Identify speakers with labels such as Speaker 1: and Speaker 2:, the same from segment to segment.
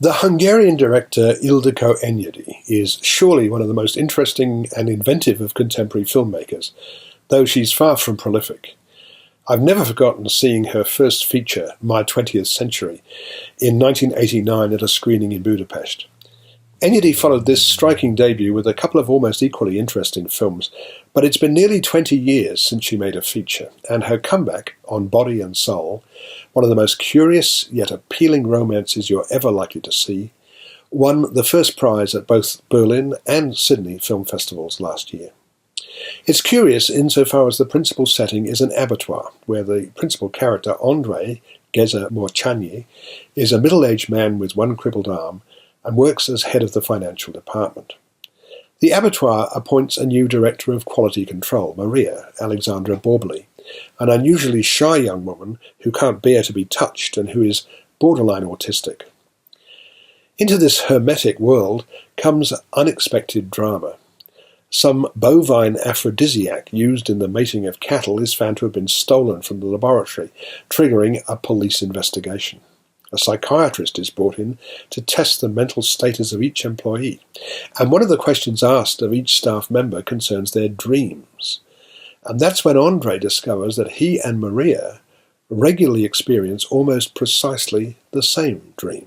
Speaker 1: The Hungarian director Ildikó Enyedi is surely one of the most interesting and inventive of contemporary filmmakers, though she's far from prolific. I've never forgotten seeing her first feature, My 20th Century, in 1989 at a screening in Budapest. Enyedi followed this striking debut with a couple of almost equally interesting films, but it's been nearly 20 years since she made a feature, and her comeback, On Body and Soul, one of the most curious yet appealing romances you're ever likely to see, won the first prize at both Berlin and Sydney film festivals last year. It's curious insofar as the principal setting is an abattoir, where the principal character, Andrei Geza Morchanyi, is a middle-aged man with one crippled arm and works as head of the financial department. The abattoir appoints a new director of quality control, Maria Alexandra Borbely, an unusually shy young woman who can't bear to be touched and who is borderline autistic. Into this hermetic world comes unexpected drama. Some bovine aphrodisiac used in the mating of cattle is found to have been stolen from the laboratory, triggering a police investigation. A psychiatrist is brought in to test the mental status of each employee, and one of the questions asked of each staff member concerns their dreams. And that's when Andrei discovers that he and Maria regularly experience almost precisely the same dream.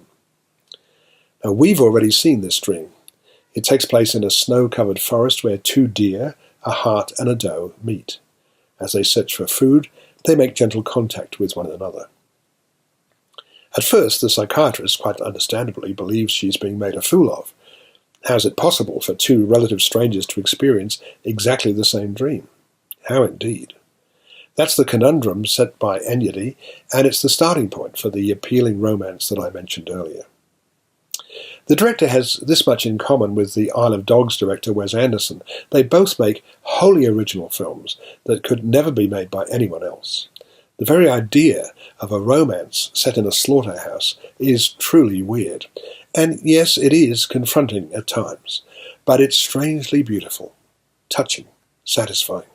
Speaker 1: Now, we've already seen this dream. It takes place in a snow-covered forest where two deer, a hart and a doe, meet. As they search for food, they make gentle contact with one another. At first, the psychiatrist, quite understandably, believes she's being made a fool of. How is it possible for two relative strangers to experience exactly the same dream? How indeed? That's the conundrum set by Enyedi, and it's the starting point for the appealing romance that I mentioned earlier. The director has this much in common with the Isle of Dogs director Wes Anderson. They both make wholly original films that could never be made by anyone else. The very idea of a romance set in a slaughterhouse is truly weird. And yes, it is confronting at times, but it's strangely beautiful, touching, satisfying.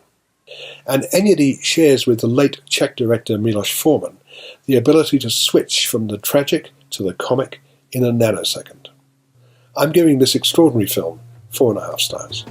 Speaker 1: And Enyedi shares with the late Czech director Milos Forman the ability to switch from the tragic to the comic in a nanosecond. I'm giving this extraordinary film 4.5 stars.